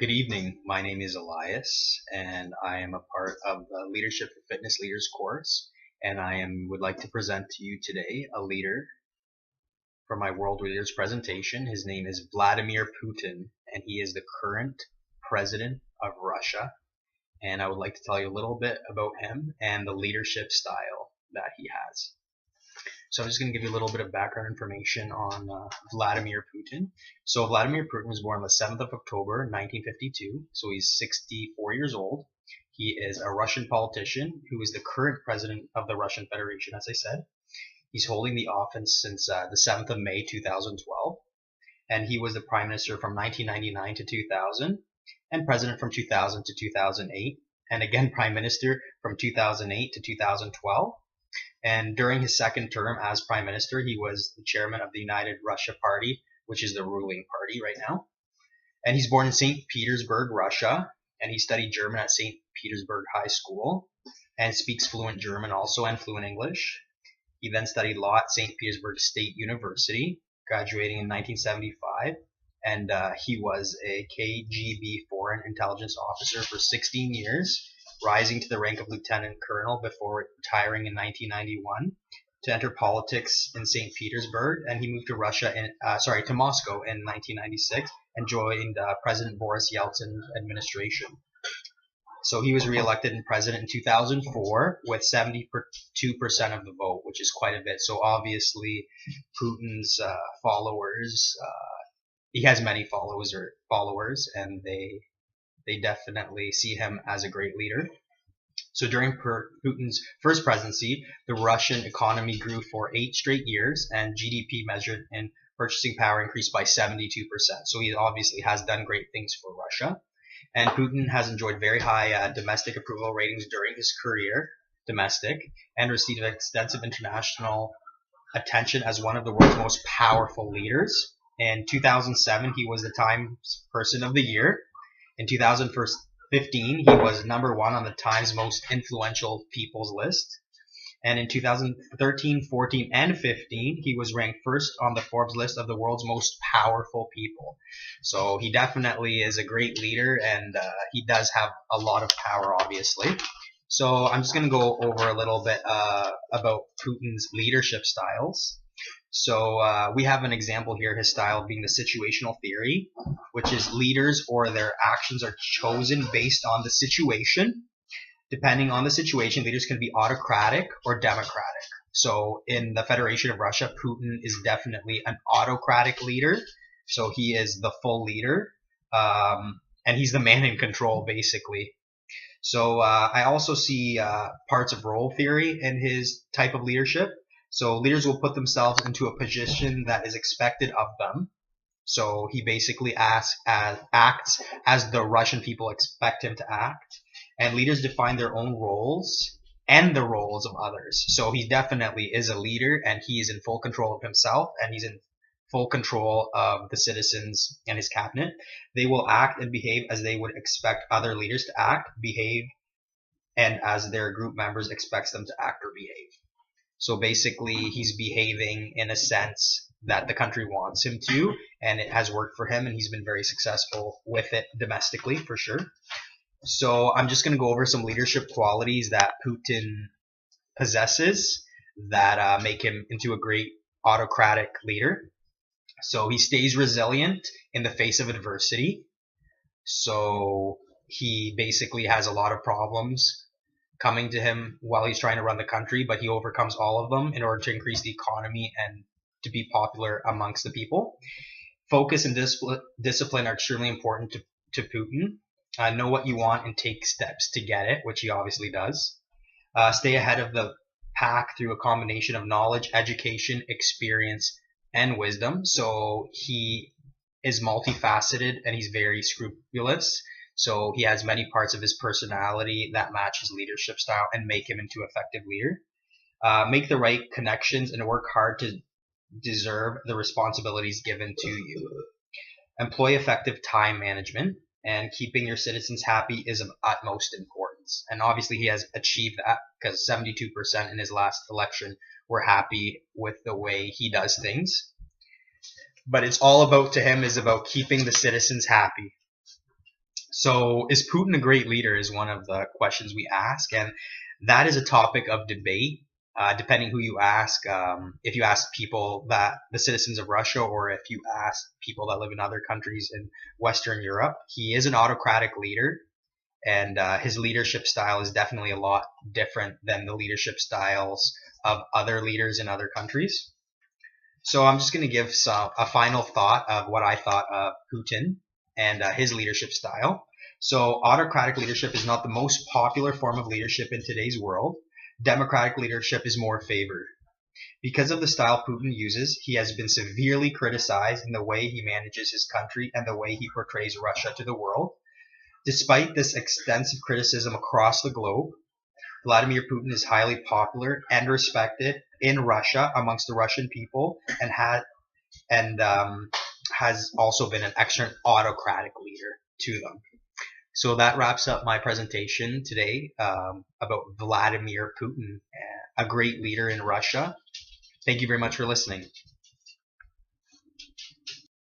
Good evening. My name is Elias, and I am a part of the Leadership for Fitness Leaders course. And would like to present to you today a leader for my World Leaders presentation. His name is Vladimir Putin, and he is the current president of Russia. And I would like to tell you a little bit about him and the leadership style that he has. So I'm just going to give you a little bit of background information on Vladimir Putin. So Vladimir Putin was born on the 7th of October 1952, so he's 64 years old. He is a Russian politician who is the current president of the Russian Federation, as I said. He's holding the office since the 7th of May 2012, and he was the prime minister from 1999 to 2000, and president from 2000 to 2008, and again prime minister from 2008 to 2012. And during his second term as prime minister, he was the chairman of the United Russia Party, which is the ruling party right now. And he's born in St. Petersburg, Russia, and he studied German at St. Petersburg High School and speaks fluent German also and fluent English. He then studied law at St. Petersburg State University, graduating in 1975, and he was a KGB foreign intelligence officer for 16 years, rising to the rank of lieutenant colonel before retiring in 1991 to enter politics in St. Petersburg, and he moved to to Moscow in 1996 and joined President Boris Yeltsin's administration. So he was reelected in president in 2004 with 72% of the vote, which is quite a bit. So obviously, Putin's followers, he has many followers, and they definitely see him as a great leader. So during Putin's first presidency, the Russian economy grew for 8 straight years, and GDP measured in purchasing power increased by 72%. So he obviously has done great things for Russia. And Putin has enjoyed very high domestic approval ratings during his career, and received extensive international attention as one of the world's most powerful leaders. In 2007, he was the Times Person of the Year. In 2015, he was number 1 on the Times Most Influential People's list. And in 2013, 14, and 15, he was ranked first on the Forbes list of the world's most powerful people. So he definitely is a great leader, and he does have a lot of power, obviously. So I'm just going to go over a little bit about Putin's leadership styles. So we have an example here, his style being the situational theory, which is leaders or their actions are chosen based on the situation. Depending on the situation, leaders can be autocratic or democratic. So in the Federation of Russia, Putin is definitely an autocratic leader. So he is the full leader, and he's the man in control, basically. So I also see parts of role theory in his type of leadership. So leaders will put themselves into a position that is expected of them. So he basically acts as the Russian people expect him to act. And leaders define their own roles and the roles of others. So he definitely is a leader, and he is in full control of himself, and he's in full control of the citizens and his cabinet. They will act and behave as they would expect other leaders to act, behave, and as their group members expects them to act or behave. So basically, he's behaving in a sense that the country wants him to, and it has worked for him, and he's been very successful with it domestically, for sure. So I'm just going to go over some leadership qualities that Putin possesses that make him into a great autocratic leader. So he stays resilient in the face of adversity. So he basically has a lot of problems coming to him while he's trying to run the country, but he overcomes all of them in order to increase the economy and to be popular amongst the people. Focus and discipline are extremely important to Putin. Know what you want and take steps to get it, which he obviously does. Stay ahead of the pack through a combination of knowledge, education, experience, and wisdom. So he is multifaceted, and he's very scrupulous. So he has many parts of his personality that match his leadership style and make him into an effective leader. Make the right connections and work hard to deserve the responsibilities given to you. Employ effective time management, and keeping your citizens happy is of utmost importance. And obviously he has achieved that, because 72% in his last election were happy with the way he does things. But it's all about, to him, is about keeping the citizens happy. So, is Putin a great leader? Is one of the questions we ask, and that is a topic of debate. Depending who you ask, if you ask people that the citizens of Russia, or if you ask people that live in other countries in Western Europe, he is an autocratic leader, and his leadership style is definitely a lot different than the leadership styles of other leaders in other countries. So I'm just going to give a final thought of what I thought of Putin and his leadership style. So autocratic leadership is not the most popular form of leadership in today's world. Democratic leadership is more favored. Because of the style Putin uses, he has been severely criticized in the way he manages his country and the way he portrays Russia to the world. Despite this extensive criticism across the globe, Vladimir Putin is highly popular and respected in Russia amongst the Russian people, and has also been an excellent autocratic leader to them. So that wraps up my presentation today about Vladimir Putin, a great leader in Russia. Thank you very much for listening.